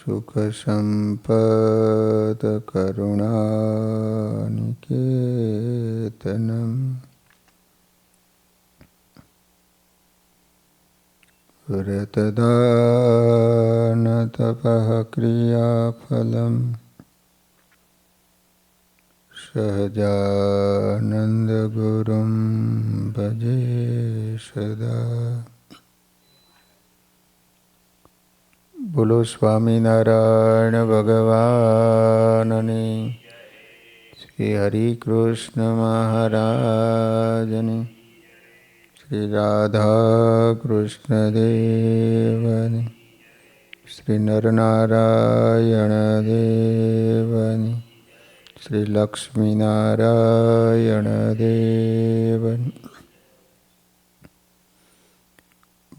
સુખ સંપદ કરુણાનિકેતનમ વ્રતદાન તપઃ ક્રિયાફલમ સહજાનંદ ગુરુમ ભજે સદા. બોલો સ્વામિનારાયણ ભગવાનની, શ્રી હરિ કૃષ્ણ મહારાજની, શ્રી રાધા કૃષ્ણ દેવની, શ્રી નરનારાયણ દેવની, શ્રી લક્ષ્મીનારાયણ દેવની.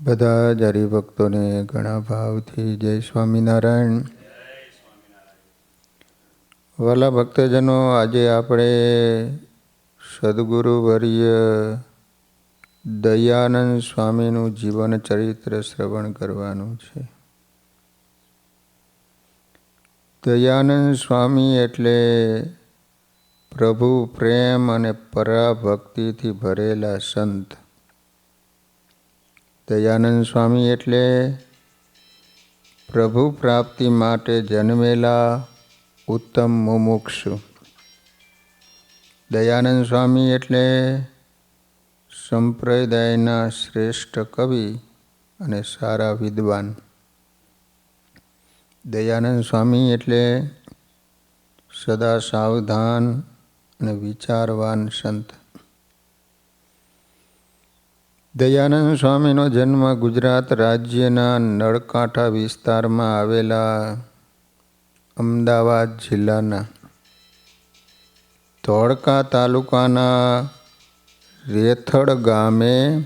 બધા જ હરિભક્તોને ઘણા ભાવથી જય સ્વામિનારાયણ. વાલા ભક્તજનો, આજે આપણે સદગુરુવર્ય દયાનંદ સ્વામીનું જીવન ચરિત્ર શ્રવણ કરવાનું છે. દયાનંદ સ્વામી એટલે પ્રભુ પ્રેમ અને પરાભક્તિથી ભરેલા સંત. દયાનંદ સ્વામી એટલે પ્રભુ પ્રાપ્તિ માટે જન્મેલા ઉત્તમ મુમુક્ષુ. દયાનંદ સ્વામી એટલે સંપ્રદાયના શ્રેષ્ઠ કવિ અને સારા વિદ્વાન. દયાનંદ સ્વામી એટલે સદા સાવધાન અને વિચારવાન સંત. દયાનંદ સ્વામીનો જન્મ ગુજરાત રાજ્યના નળકાંઠા વિસ્તારમાં આવેલા અમદાવાદ જિલ્લાના ધોળકા તાલુકાના રેથડ ગામે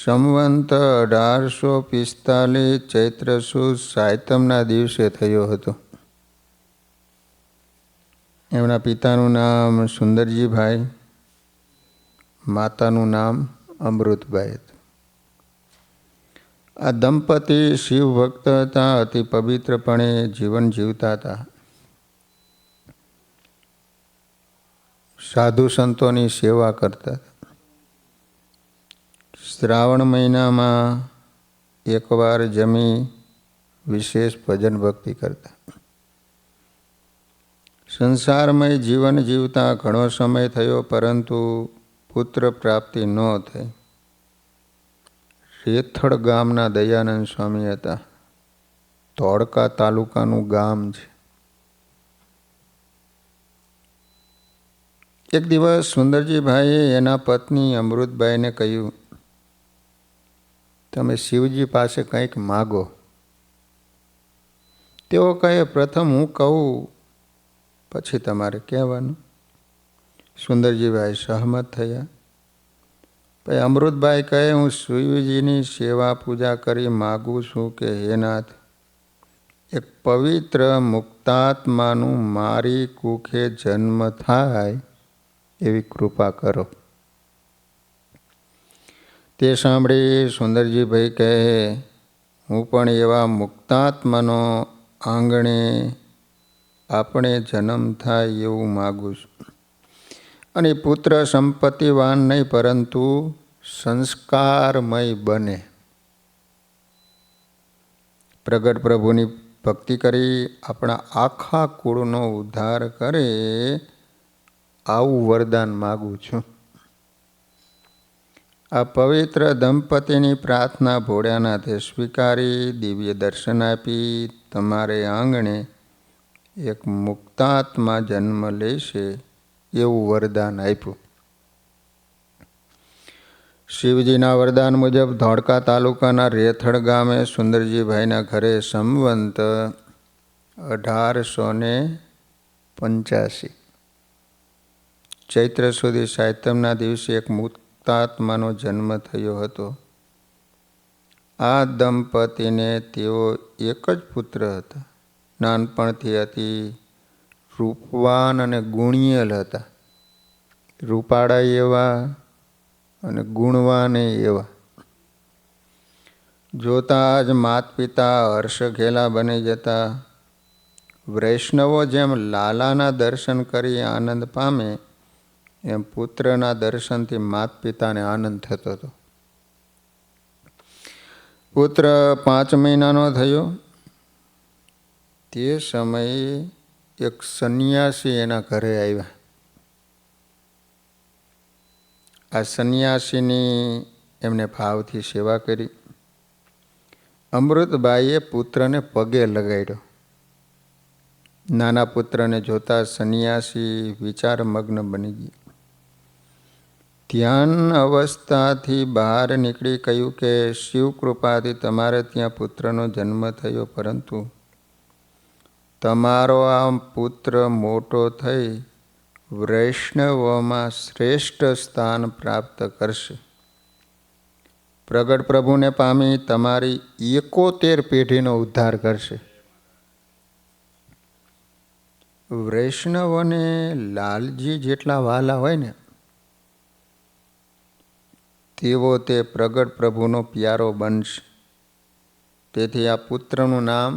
સંવંત 1845 ચૈત્ર સુદ સાયતમના દિવસે થયો હતો. એમના પિતાનું નામ સુંદરજીભાઈ, માતાનું નામ અમૃતબાઈ હતું. આ દંપતી શિવ ભક્ત હતા, અતિ પવિત્રપણે જીવન જીવતા હતા. સાધુ સંતોની સેવા કરતા હતા. શ્રાવણ મહિનામાં એકવાર જમી વિશેષ ભજન ભક્તિ કરતા. સંસારમય જીવન જીવતા ઘણો સમય થયો, પરંતુ પુત્ર પ્રાપ્તિ ન થઈ. રેથડ ગામના દયાનંદ સ્વામી હતા. ધોળકા તાલુકાનું ગામ છે. એક દિવસ સુંદરજીભાઈએ એના પત્ની અમૃતબાઈને કહ્યું, તમે શિવજી પાસે કંઈક માગો. તેઓ કહે, પ્રથમ હું કહું પછી તમારે કહેવાનું. સુંદરજીભાઈ સહમત થયા. પછી અમૃતબાઈ કહે, હું શિવજીની સેવા પૂજા કરી માગું છું કે હે નાથ, એક પવિત્ર મુક્તાત્માનું મારી કુખે જન્મ થાય એવી કૃપા કરો. તે સાંભળી સુંદરજીભાઈ કહે, હું પણ એવા મુક્તાત્માનો આંગણે આપણે જન્મ થાય એવું માગું છું. અને પુત્ર સંપત્તિવાન નહીં, પરંતુ સંસ્કારમય બને. પ્રગટ પ્રભુની ભક્તિ કરી આપણા આખા કુળનો ઉદ્ધાર કરે, આવું વરદાન માગું છું. આ પવિત્ર દંપતીની પ્રાર્થના ભોળાનાથે સ્વીકારી દિવ્ય દર્શન આપી તમારે આંગણે એક મુક્તાત્મા જન્મ લેશે એવું વરદાન આપ્યું. શિવજીના વરદાન મુજબ ધોળકા તાલુકાના રેથડ ગામે સુંદરજીભાઈના ઘરે સંવંત 1885 ચૈત્ર સુધી સાયતમના દિવસે એક મુક્તાત્માનો જન્મ થયો હતો. આ દંપતીને તેઓ એક જ પુત્ર હતા. નાનપણથી અતિ રૂપવાન અને ગુણિયલ હતા. રૂપાળા એવા અને ગુણવાન એવા. જોતા જ માત પિતા હર્ષ ઘેલા બની જતા. વૈષ્ણવો જેમ લાલાના દર્શન કરી આનંદ પામે એમ પુત્રના દર્શનથી માત પિતાને આનંદ થતો હતો. પુત્ર 5 મહિનાનો થયો તે સમયે એક સંન્યાસી એના ઘરે આવ્યા. આ સંન્યાસીની એમને ભાવથી સેવા કરી. અમૃતબાઈએ પુત્રને પગે લગાડ્યો. નાના પુત્રને જોતા સંન્યાસી વિચારમગ્ન બની ગયા. ધ્યાન અવસ્થાથી બહાર નીકળી કહ્યું કે શિવ કૃપાથી તમારે ત્યાં પુત્રનો જન્મ થયો, પરંતુ તમારો આ પુત્ર મોટો થઈ વૈષ્ણવોમાં શ્રેષ્ઠ સ્થાન પ્રાપ્ત કરશે. પ્રગટ પ્રભુને પામી તમારી 71 પેઢીનો ઉદ્ધાર કરશે. વૈષ્ણવોને લાલજી જેટલા વાલા હોય ને તેવો તે પ્રગટ પ્રભુનો પ્યારો બનશે. તેથી આ પુત્રનું નામ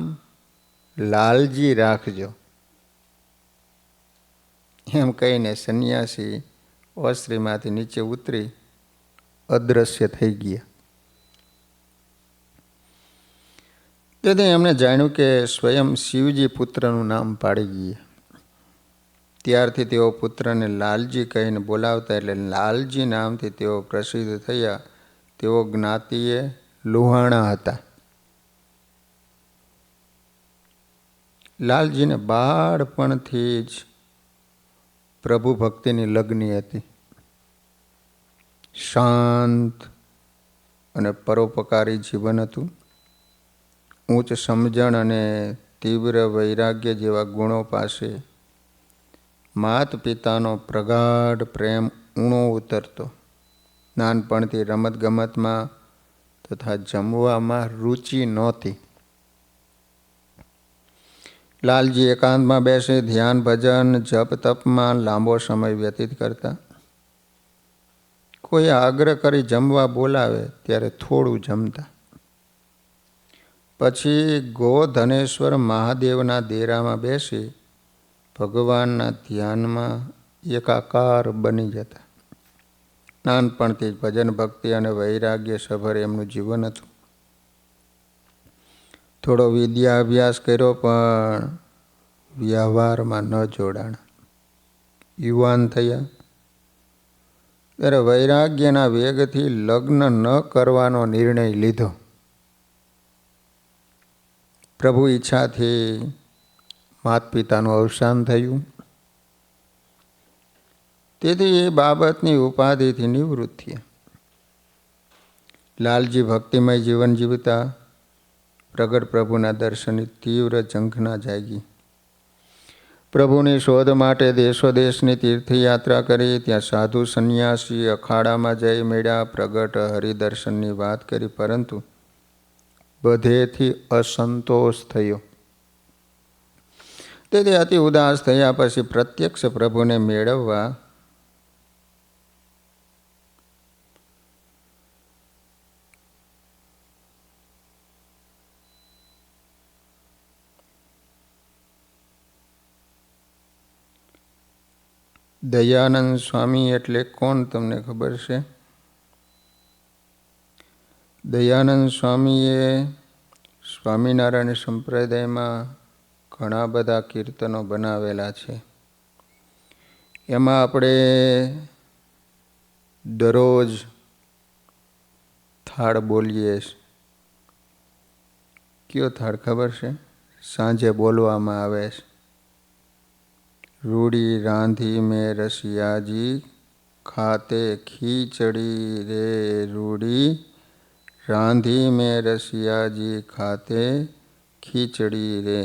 લાલજી રાખજો. એમ કહીને સંન્યાસી ઓસરીમાંથી નીચે ઉતરી અદૃશ્ય થઈ ગયા. તેથી એમણે જાણ્યું કે સ્વયં શિવજી પુત્રનું નામ પાડી ગયા. ત્યારથી તેઓ પુત્રને લાલજી કહીને બોલાવતા, એટલે લાલજી નામથી તેઓ પ્રસિદ્ધ થયા. તેઓ જ્ઞાતિએ લુહાણા હતા. લાલજીને બાળપણથી જ પ્રભુ ભક્તિની લગ્ની હતી. શાંત અને પરોપકારી જીવન હતું. ઉચ્ચ સમજણ અને તીવ્ર વૈરાગ્ય જેવા ગુણો પાસે માત પિતાનો પ્રગાઢ પ્રેમ ઊણો ઉતરતો. નાનપણથી રમતગમતમાં તથા જમવામાં રુચિ નહોતી. લાલજી એકાંતમાં બેસી ધ્યાન, ભજન, જપ તપમાં લાંબો સમય વ્યતીત કરતા. કોઈ આગ્રહ કરી જમવા બોલાવે ત્યારે થોડું જમતા. પછી ગોધનેશ્વર મહાદેવના ડેરામાં બેસી ભગવાનના ધ્યાનમાં એકાકાર બની જતા. નાનપણથી જ ભજન, ભક્તિ અને વૈરાગ્ય સભર એમનું જીવન હતું. થોડો વિદ્યા અભ્યાસ કર્યો પણ વ્યવહારમાં ન જોડાણ. યુવાન થયા ત્યારે વૈરાગ્યના વેગથી લગ્ન ન કરવાનો નિર્ણય લીધો. પ્રભુ ઈચ્છાથી માત પિતાનું અવસાન થયું. તેથી એ બાબતની ઉપાધિથી નિવૃત્ત થયા. લાલજી ભક્તિમય જીવન જીવતા. પ્રગટ પ્રભુના દર્શનની તીવ્ર ઝંખના જાગી. પ્રભુની શોધ માટે દેશો દેશની તીર્થયાત્રા કરી. ત્યાં સાધુ સંન્યાસી અખાડામાં જઈ મળ્યા. પ્રગટ હરિદર્શનની વાત કરી, પરંતુ બધેથી અસંતોષ થયો. તેથી અતિ ઉદાસ થયા. પછી પ્રત્યક્ષ પ્રભુને મેળવવા દયાનંદ સ્વામી એટલે કોણ તમને ખબર છે? દયાનંદ સ્વામીએ સ્વામિનારાયણ સંપ્રદાયમાં ઘણા બધા કીર્તનો બનાવેલા છે. એમાં આપણે દરરોજ થાળ બોલીએ. કયો થાળ ખબર છે? સાંજે બોલવામાં આવે છે. રૂડી રાંધી મેં રસિયાજી ખાતે ખીચડી રે. રૂડી રાંધી મેં રસિયાજી ખાતે ખીચડી રે.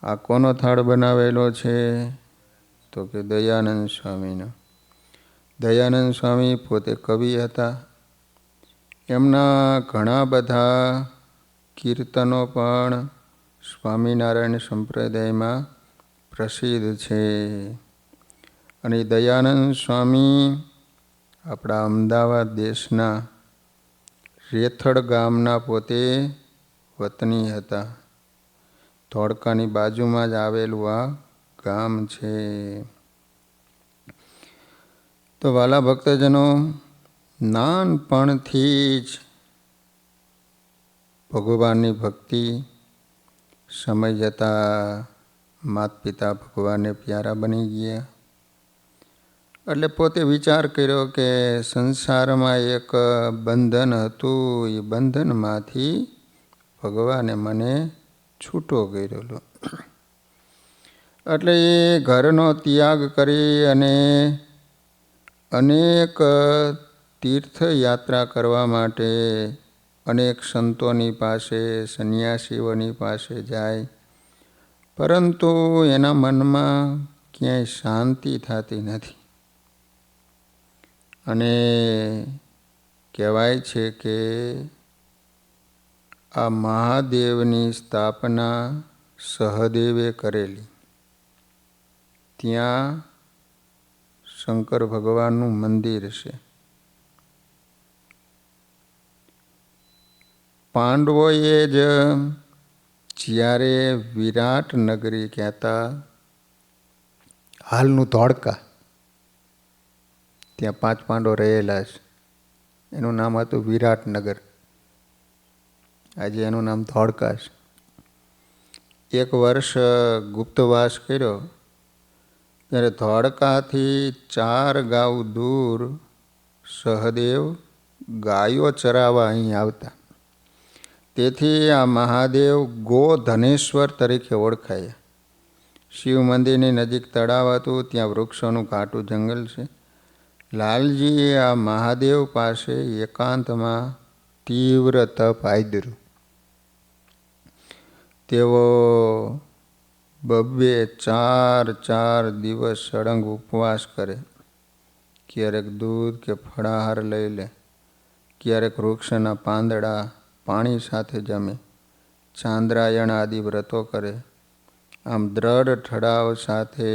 આ કોનો થાળ બનાવેલો છે? તો કે દયાનંદ સ્વામીનો. દયાનંદ સ્વામી પોતે કવિ હતા. એમના ઘણા બધા કીર્તનો પણ સ્વામિનારાયણ સંપ્રદાયમાં પ્રસિદ્ધ છે. અને દયાનંદ સ્વામી આપણા અમદાવાદ દેશના રેથડ ગામના પોતે વતની હતા. ધોળકાની બાજુમાં જ આવેલું આ ગામ છે. તો વાલા ભક્તજનો, નાનપણથી જ ભગવાનની ભક્તિ, સમય જતાં માત પિતા ભગવાનને પ્યારા બની ગયા. એટલે પોતે વિચાર કર્યો કે સંસારમાં એક બંધન હતું, એ બંધનમાંથી ભગવાને મને છૂટો કરેલો. એટલે એ ઘરનો ત્યાગ કરી અને અનેક તીર્થયાત્રા કરવા માટે અનેક સંતોની પાસે, સંન્યાસીઓની પાસે જાય, પરંતુ એના મનમાં ક્યાંય શાંતિ થતી નથી. અને કહેવાય છે કે આ મહાદેવની સ્થાપના સહદેવે કરેલી. ત્યાં શંકર ભગવાનનું મંદિર છે. પાંડવોએ જ જ્યારે વિરાટ નગરી કહેતા, હાલનું ધોળકા, ત્યાં 5 પાંડવો રહેલા છે. એનું નામ હતું વિરાટનગર. આજે એનું નામ ધોળકા છે. 1 વર્ષ ગુપ્તવાસ કર્યો ત્યારે ધોળકાથી 4 ગાઉ દૂર સહદેવ ગાયો ચરાવવા અહીં આવતા. તેથી આ મહાદેવ ગોધનેશ્વર તરીકે ઓળખાયા. શિવ મંદિરની નજીક તળાવ હતું, ત્યાં વૃક્ષોનું ઘાટું જંગલ છે. લાલજીએ આ મહાદેવ પાસે એકાંતમાં તીવ્ર તપ આદર્યું. તેઓ 4 દિવસ સળંગ ઉપવાસ કરે. ક્યારેક દૂધ કે ફળાહાર લઈ લે, ક્યારેક વૃક્ષના પાંદડા પાણી સાથે જમે, ચાંદ્રાયણ આદિ વ્રતો કરે. આમ દ્રઢ ઠરાવ સાથે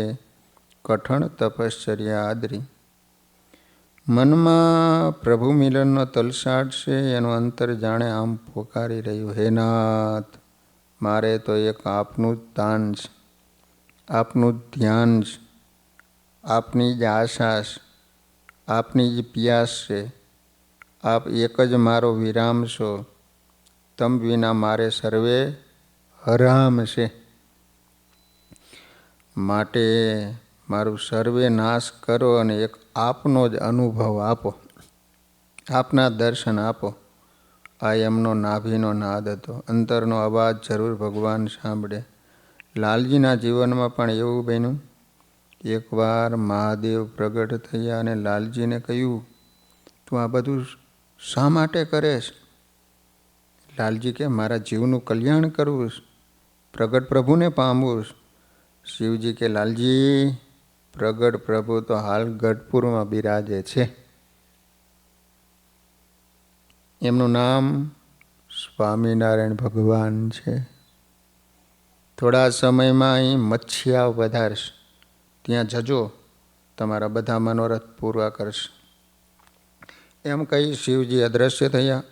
કઠણ તપશ્ચર્યા આદરી. મનમાં પ્રભુ મિલનનો તલસાટ છે. એનું અંતર જાણે આમ પોકારી રહ્યું, હે નાથ, મારે તો એક આપનું જ દાન છે, આપનું જ ધ્યાન છે, આપની જ આશા છે, આપની જ પ્યાસ છે. આપ એક જ મારો વિરામ છો. તમ વિના મારે સર્વે હરામ છે. માટે મારું સર્વે નાશ કરો અને એક આપનો જ અનુભવ આપો, આપના દર્શન આપો. આ એમનો નાભીનો નાદ હતો. અંતરનો અવાજ જરૂર ભગવાન સાંભળે. લાલજીના જીવનમાં પણ એવું બન્યું. એકવાર મહાદેવ પ્રગટ થયા અને લાલજીને કહ્યું, તું આ બધું શા માટે કરેશ? લાલજી કે, મારા જીવનું કલ્યાણ કરવું છે, પ્રગટ પ્રભુને પામવું છે. શિવજી કે, લાલજી, પ્રગટ પ્રભુ તો હાલ ગઢપુરમાં બિરાજે છે. એમનું નામ સ્વામિનારાયણ ભગવાન છે. થોડા સમયમાં અહીં મચ્છિયા વધારશે, ત્યાં જજો, તમારા બધા મનોરથ પૂરા કરશે. એમ કહી શિવજી અદૃશ્ય થયા.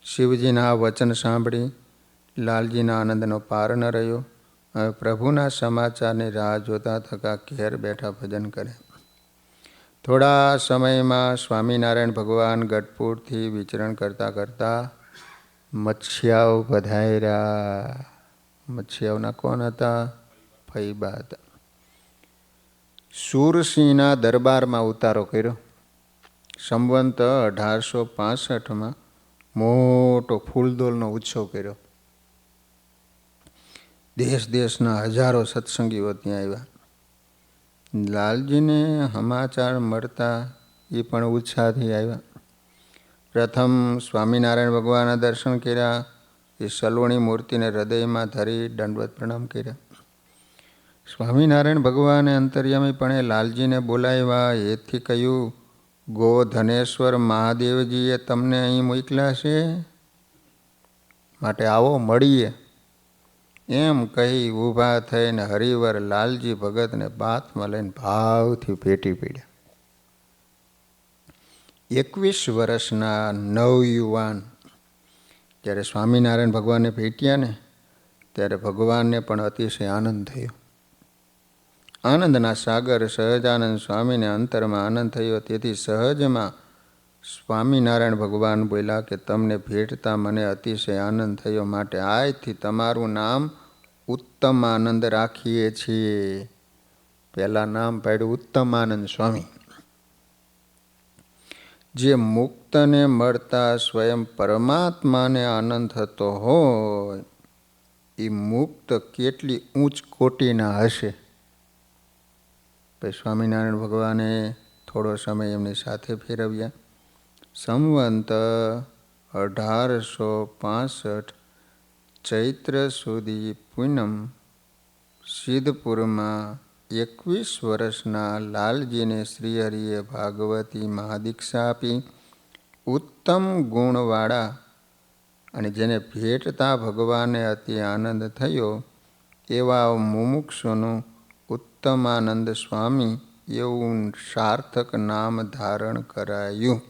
શિવજીના આ વચન સાંભળી લાલજીના આનંદનો પાર ન રહ્યો. હવે પ્રભુના સમાચારની રાહ જોતા થકા ઘેર બેઠા ભજન કરે. થોડા સમયમાં સ્વામિનારાયણ ભગવાન ગઢપુરથી વિચરણ કરતા કરતા મચ્છિયાઓ પધાર્યા. મચ્છિયાઓના કોણ હતા? ફૈબા હતા. સુરસિંહના દરબારમાં ઉતારો કર્યો. સંવંત 1865માં મોટો ફૂલદોલનો ઉત્સવ કર્યો. દેશ દેશના હજારો સત્સંગીઓ ત્યાં આવ્યા. લાલજીને સમાચાર મળતા એ પણ ઉત્સાહથી આવ્યા. પ્રથમ સ્વામિનારાયણ ભગવાનના દર્શન કર્યા. એ સલોણી મૂર્તિને હૃદયમાં ધરી દંડવત પ્રણામ કર્યા. સ્વામિનારાયણ ભગવાને અંતર્યામીપણે લાલજીને બોલાવ્યા. એથી કહ્યું, ગોધનેશ્વર મહાદેવજીએ તમને અહીં મોકલ્યા છે, માટે આવો મળીએ. એમ કહી ઊભા થઈને હરિવર લાલજી ભગતને બાથમાં લઈને ભાવથી ભેટી પડ્યા. 21 વર્ષના નવયુવાન જ્યારે સ્વામિનારાયણ ભગવાનને ભેટ્યા ને ત્યારે ભગવાનને પણ અતિશય આનંદ થયો. આનંદના સાગર સહજાનંદ સ્વામીને અંતરમાં આનંદ થયો. તેથી સહજમાં સ્વામિનારાયણ ભગવાન બોલ્યા કે તમને ભેટતા મને અતિશય આનંદ થયો, માટે આજથી તમારું નામ ઉત્તમાનંદ રાખીએ છીએ. પહેલાં નામ પાડ્યું ઉત્તમાનંદ સ્વામી. જે મુક્તને મળતા સ્વયં પરમાત્માને આનંદ થતો હોય એ મુક્ત કેટલી ઊંચ કોટીના હશે. પછી સ્વામિનારાયણ ભગવાને થોડો સમય એમની સાથે ફેરવ્યા. સંવંત 1865 ચૈત્ર સુધી પૂનમ સિદ્ધપુરમાં 21 વર્ષના લાલજીને શ્રીહરિએ ભાગવતી મહાદીક્ષા આપી. ઉત્તમ ગુણવાળા અને જેને ભેટતા ભગવાનને અતિ આનંદ થયો એવા મુમુક્ષુનું ઉત્તમાનંદ સ્વામી એવું સાર્થક નામ ધારણ કરાયું.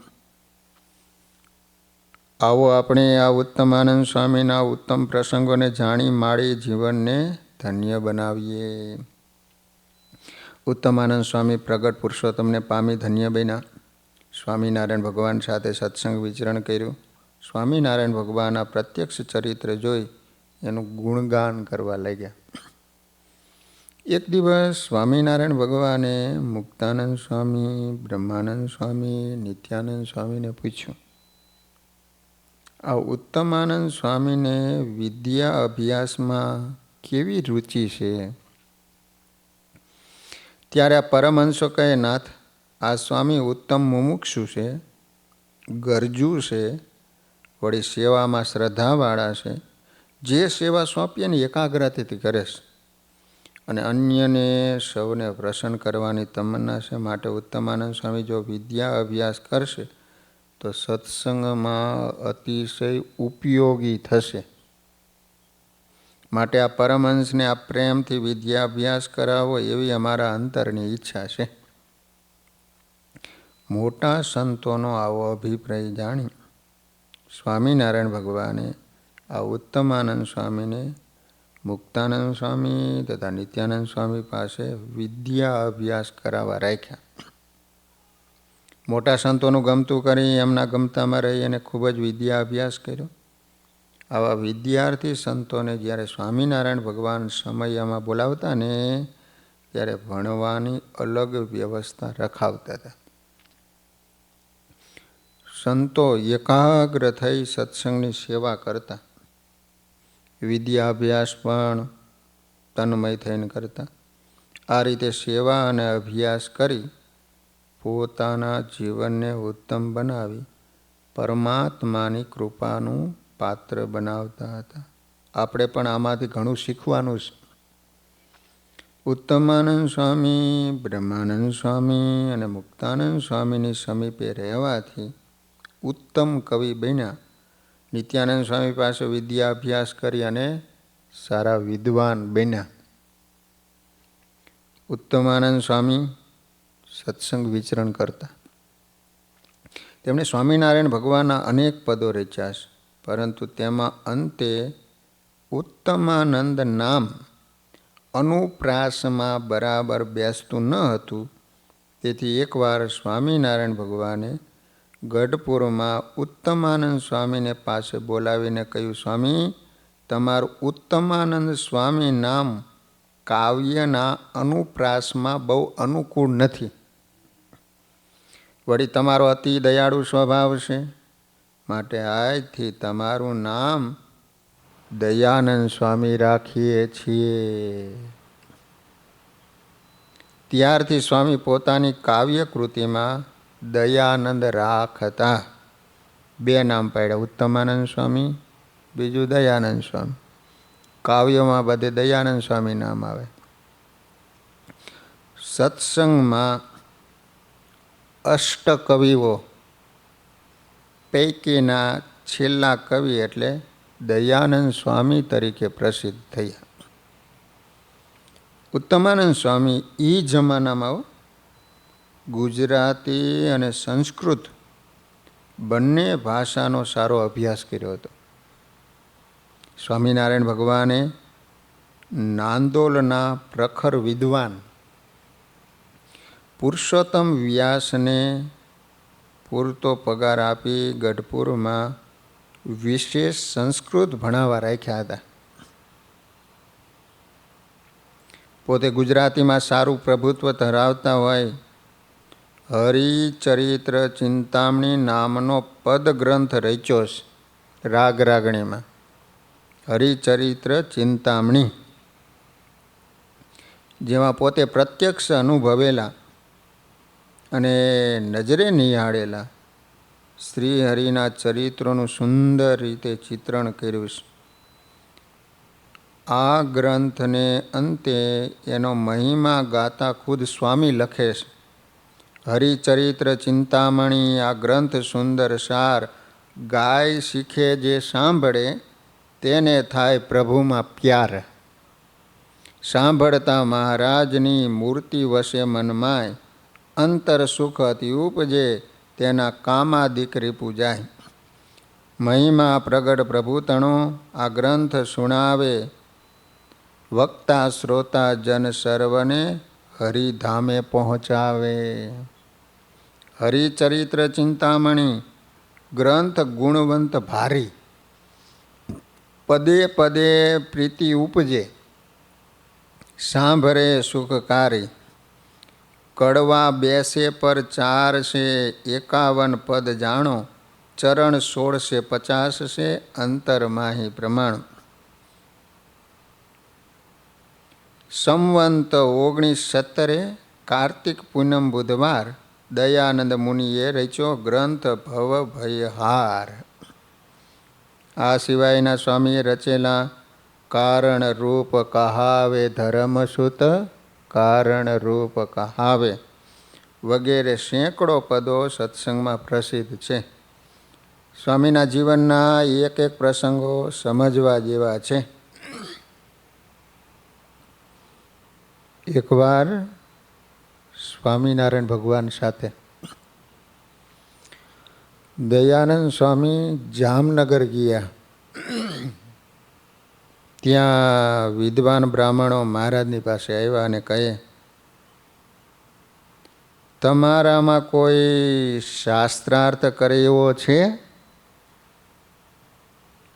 આવો આપણે આ ઉત્તમાનંદ સ્વામીના ઉત્તમ પ્રસંગોને જાણી માળી જીવનને ધન્ય બનાવીએ. ઉત્તમાનંદ સ્વામી પ્રગટ પુરુષોત્તમને પામી ધન્ય બન્યા. સ્વામિનારાયણ ભગવાન સાથે સત્સંગ વિચરણ કર્યું. સ્વામિનારાયણ ભગવાનના પ્રત્યક્ષ ચરિત્ર જોઈ એનું ગુણગાન કરવા લાગ્યા. એક દિવસ સ્વામિનારાયણ ભગવાને મુક્તાનંદ સ્વામી, બ્રહ્માનંદ સ્વામી, નિત્યાનંદ સ્વામીને પૂછ્યું, આ ઉત્તમાનંદ સ્વામીને વિદ્યા અભ્યાસમાં કેવી રુચિ છે? ત્યારે આ પરમહંસો કહે, નાથ, આ સ્વામી ઉત્તમ મુમુક્ષુ છે, ગરજુ છે, વળી સેવામાં શ્રદ્ધાવાળા છે. જે સેવા સોંપીએ ને એકાગ્રતાથી કરે છે અને અન્યને સૌને પ્રસન્ન કરવાની તમન્ના છે. માટે ઉત્તમાનંદ સ્વામી જો વિદ્યા અભ્યાસ કરશે તો સત્સંગમાં અતિશય ઉપયોગી થશે. માટે આ પરમહંસને આ પ્રેમથી વિદ્યા અભ્યાસ કરાવો એવી અમારા અંતરની ઈચ્છા છે. મોટા સંતોનો આવો અભિપ્રાય જાણી સ્વામિનારાયણ ભગવાને આ ઉત્તમાનંદ સ્વામીને મુક્તાનંદ સ્વામી તથા નિત્યાનંદ સ્વામી પાસે વિદ્યા અભ્યાસ કરાવવા રાખ્યા. મોટા સંતોનું ગમતું કરી એમના ગમતામાં રહી અને ખૂબ જ વિદ્યા અભ્યાસ કર્યો. આવા વિદ્યાર્થી સંતોને જ્યારે સ્વામિનારાયણ ભગવાન સમયમાં બોલાવતા ને ત્યારે ભણવાની અલગ વ્યવસ્થા રખાવતા હતા. સંતો એકાગ્ર થઈ સત્સંગની સેવા કરતા, વિદ્યા અભ્યાસ પણ તન્મય થઈને કરતા. આ રીતે સેવા અને અભ્યાસ કરી પોતાના જીવનને ઉત્તમ બનાવી પરમાત્માની કૃપાનું પાત્ર બનાવતા હતા. આપણે પણ આમાંથી ઘણું શીખવાનું છે. ઉત્તમાનંદ સ્વામી, બ્રહ્માનંદ સ્વામી અને મુક્તાનંદ સ્વામીની સમીપે રહેવાથી ઉત્તમ કવિ બન્યા. નિત્યાનંદ સ્વામી પાસે વિદ્યા અભ્યાસ કરી અને સારા વિદ્વાન બન્યા. ઉત્તમાનંદ સ્વામી સત્સંગ વિચરણ કરતા. તેમણે સ્વામિનારાયણ ભગવાનના અનેક પદો રચ્યા છે, પરંતુ તેમાં અંતે ઉત્તમાનંદ નામ અનુપ્રાસમાં બરાબર બેસતું ન હતું. તેથી એકવાર સ્વામિનારાયણ ભગવાને ગઢપુરમાં ઉત્તમાનંદ સ્વામીને પાસે બોલાવીને કહ્યું, સ્વામી, તમારું ઉત્તમાનંદ સ્વામી નામ કાવ્યના અનુપ્રાસમાં બહુ અનુકૂળ નથી. વળી તમારો અતિ દયાળુ સ્વભાવ છે, માટે આજથી તમારું નામ દયાનંદ સ્વામી રાખીએ છીએ. ત્યારથી સ્વામી પોતાની કાવ્ય કૃતિમાં દયાનંદ રાખતા. બે નામ પાડ્યા, ઉત્તમાનંદ સ્વામી, બીજું દયાનંદ સ્વામી. કાવ્યોમાં બધે દયાનંદ સ્વામી નામ આવે. સત્સંગમાં અષ્ટકવિઓ પૈકીના છેલ્લા કવિ એટલે દયાનંદ સ્વામી તરીકે પ્રસિદ્ધ થયા. ઉત્તમાનંદ સ્વામી એ જમાનામાં ગુજરાતી અને સંસ્કૃત બંને ભાષાનો સારો અભ્યાસ કર્યો હતો. સ્વામિનારાયણ ભગવાને નાંદોલના પ્રખર વિદ્વાન પુરુષોત્તમ વ્યાસને પૂરતો પગાર આપી ગઢપુરમાં વિશેષ સંસ્કૃત ભણાવવા રાખ્યા હતા. પોતે ગુજરાતીમાં સારું પ્રભુત્વ ધરાવતા હોય, હરિચરિત્ર ચિંતામણી નામનો પદ ગ્રંથ રચ્યો છે રાગ રાગણીમાં. હરિચરિત્ર ચિંતામણી, જેમાં પોતે પ્રત્યક્ષ અનુભવેલા અને નજરે નિહાળેલા શ્રી હરિના ચરિત્રોનું સુંદર રીતે ચિત્રણ કર્યું છે. આ ગ્રંથને અંતે એનો મહિમા ગાતા ખુદ સ્વામી લખે છે. હરિચરિત્ર ચિંતામણી આ ગ્રંથ સુંદર સાર, ગાય શીખે જે સાંભળે તેને થાય પ્રભુમાં પ્યાર. સાંભળતા મહારાજની મૂર્તિ વસે મનમાય, અંતર સુખ અતિ ઉપજે તેના કામાદિક રીપુ જાય. મહિમા પ્રગટ પ્રભુતણો આ ગ્રંથ સુણાવે, વક્તા શ્રોતા જન સર્વને હરિધામે પહોંચાવે. હરિચરિત્ર ચિંતામણી ગ્રંથ ગુણવંત ભારી, પદે પદે પ્રીતિ ઉપજે, સાંભળે સુખકારી. કડવા બેસે પર 451 પદ જાણો, ચરણ 1650 છે અંતર માહી પ્રમાણ. સંવંત 1970 કાર્તિક પૂનમ બુધવાર દયાનંદ મુનિએ રચ્યો ગ્રંથ ભવ ભયહાર. આ સિવાયના સ્વામીએ રચેલા કારણ રૂપ કહાવે ધર્મસુત, કારણ રૂપ કહાવે વગેરે સેંકડો પદો સત્સંગમાં પ્રસિદ્ધ છે. સ્વામીના જીવનના એક એક પ્રસંગો સમજવા જેવા છે. એકવાર સ્વામિનારાયણ ભગવાન સાથે દયાનંદ સ્વામી જામનગર ગયા. ત્યાં વિદ્વાન બ્રાહ્મણો મહારાજની પાસે આવ્યા અને કહે, તમારામાં કોઈ શાસ્ત્રાર્થ કરે એવો છે?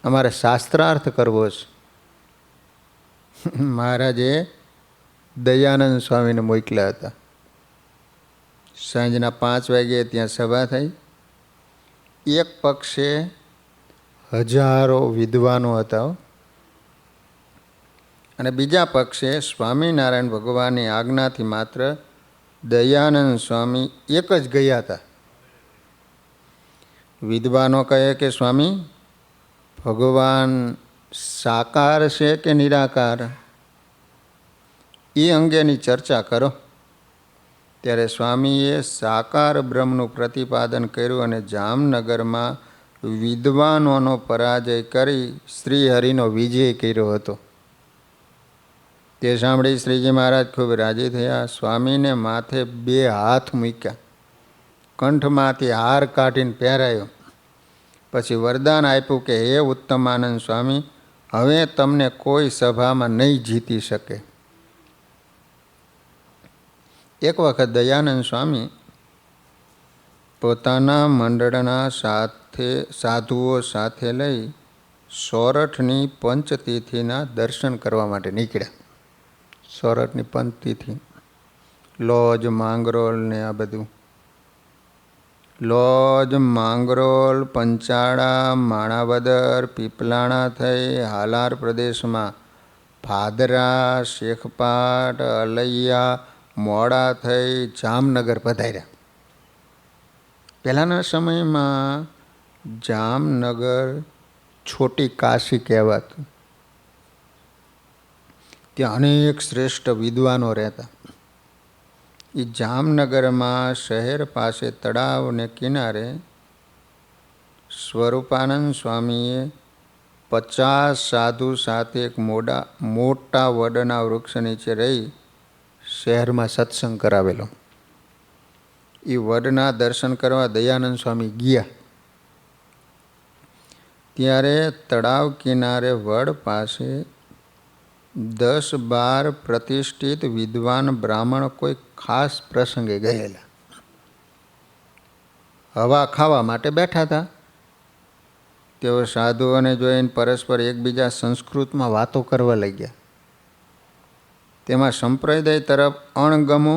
અમારે શાસ્ત્રાર્થ કરવો છે. મહારાજે દયાનંદ સ્વામીને મોકલ્યા હતા. સાંજના 5 વાગ્યે ત્યાં સભા થઈ. એક પક્ષે હજારો વિદ્વાનો હતા અને બીજા પક્ષે સ્વામિનારાયણ ભગવાનની આજ્ઞાથી માત્ર દયાનંદ સ્વામી એક જ ગયા હતા. વિદ્વાનો કહે કે સ્વામી, ભગવાન સાકાર છે કે નિરાકાર, એ અંગેની ચર્ચા કરો. ત્યારે સ્વામીએ સાકાર બ્રહ્મનું પ્રતિપાદન કર્યું અને જામનગરમાં વિદ્વાનોનો પરાજય કરી શ્રીહરિનો વિજય કર્યો હતો. તે સાંભળી શ્રીજી મહારાજ ખૂબ રાજી થયા. સ્વામીને માથે 2 હાથ મૂક્યા, કંઠમાંથી હાર કાઢીને પહેરાયો. પછી વરદાન આપ્યું કે હે ઉત્તમાનંદ સ્વામી, હવે તમને કોઈ સભામાં નહીં જીતી શકે. એક વખત દયાનંદ સ્વામી પોતાના મંડળના સાધુઓ સાથે લઈ સોરઠની પંચતિથિના દર્શન કરવા માટે નીકળ્યા. સોરઠની પંચતિથિ, લોજ, માંગરોળ ને આ બધું. લોજ, માંગરોળ, પંચાળા, માણાવદર, પીપલાણા થઈ હાલાર પ્રદેશમાં ભાદરા, શેખપાટ, અલૈયા, મોડા થઈ જામનગર પધાર્યા. પહેલાંના સમયમાં જામનગર છોટી કાશી કહેવાતું. ત્યાં અનેક શ્રેષ્ઠ વિદ્વાનો રહેતા. એ જામનગરમાં શહેર પાસે તળાવને કિનારે સ્વરૂપાનંદ સ્વામીએ 50 સાધુ સાથે એક મોટા વડના વૃક્ષ નીચે રહી શહેરમાં સત્સંગ કરાવેલો. એ વડના દર્શન કરવા દયાનંદ સ્વામી ગયા. ત્યારે તળાવ કિનારે વડ પાસે 10-12 પ્રતિષ્ઠિત વિદ્વાન બ્રાહ્મણ કોઈ ખાસ પ્રસંગે ગયેલા. હવા ખાવા માટે બેઠા હતા. તેઓ સાધુઓને જોઈને પરસ્પર એકબીજા સંસ્કૃતમાં વાતો કરવા લાગ્યા. તેમાં સંપ્રદાય તરફ અણગમો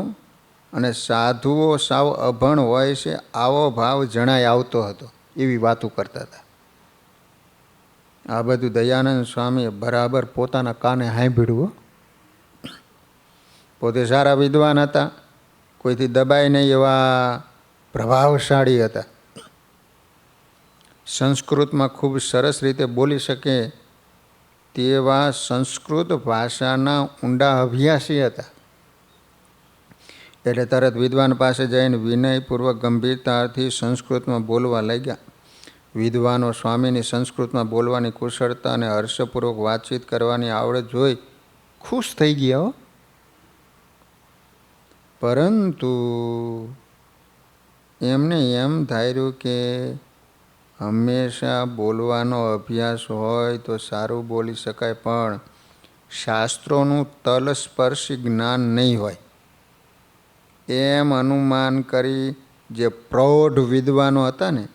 અને સાધુઓ સાવ અભણ હોય છે આવો ભાવ જણાઈ આવતો હતો. એવી વાતો કરતા હતા. આ બધું દયાનંદ સ્વામીએ બરાબર પોતાના કાને સાંભળ્યું. પોતે સારા વિદ્વાન હતા, કોઈથી દબાય નહીં એવા પ્રભાવશાળી હતા. સંસ્કૃતમાં ખૂબ સરસ રીતે બોલી શકે તેવા સંસ્કૃત ભાષાના ઊંડા અભ્યાસી હતા. એટલે તરત વિદ્વાન પાસે જઈને વિનયપૂર્વક ગંભીરતાથી સંસ્કૃતમાં બોલવા લાગ્યા. વિદ્વાનો સ્વામીની સંસ્કૃતમાં બોલવાની કુશળતા અને હર્ષપૂર્વક વાતચીત કરવાની આવડત જોઈ ખુશ થઈ ગયા. પરંતુ એમને એમ ધાર્યું કે હંમેશા બોલવાનો અભ્યાસ હોય તો સારું બોલી શકાય, પણ શાસ્ત્રોનું તલસ્પર્શી જ્ઞાન નહીં હોય એમ અનુમાન કરી જે પ્રૌઢ વિદ્વાનો હતા ને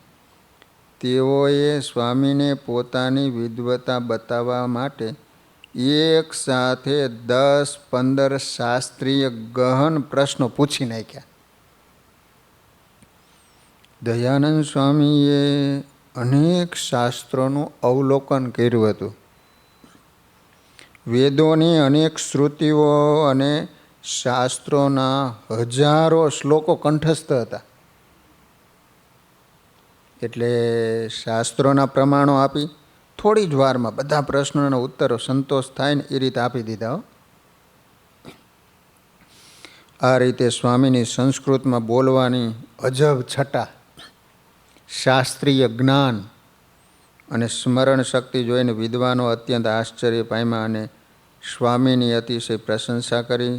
તેઓએ સ્વામીને પોતાની વિદ્વતા બતાવવા માટે એક સાથે 10-15 શાસ્ત્રીય ગહન પ્રશ્નો પૂછી નાખ્યા. દયાનંદ સ્વામીએ અનેક શાસ્ત્રોનું અવલોકન કર્યું હતું. વેદોની અનેક શ્રુતિઓ અને શાસ્ત્રોના હજારો શ્લોકો કંઠસ્થ હતા. એટલે શાસ્ત્રોના પ્રમાણો આપી થોડી જ વારમાં બધા પ્રશ્નોના ઉત્તરો સંતોષ થાય ને એ રીતે આપી દીધા. આ રીતે સ્વામીની સંસ્કૃતમાં બોલવાની અજબ છટા, શાસ્ત્રીય જ્ઞાન અને સ્મરણ શક્તિ જોઈને વિદ્વાનો અત્યંત આશ્ચર્ય પામ્યા અને સ્વામીની અતિશય પ્રશંસા કરી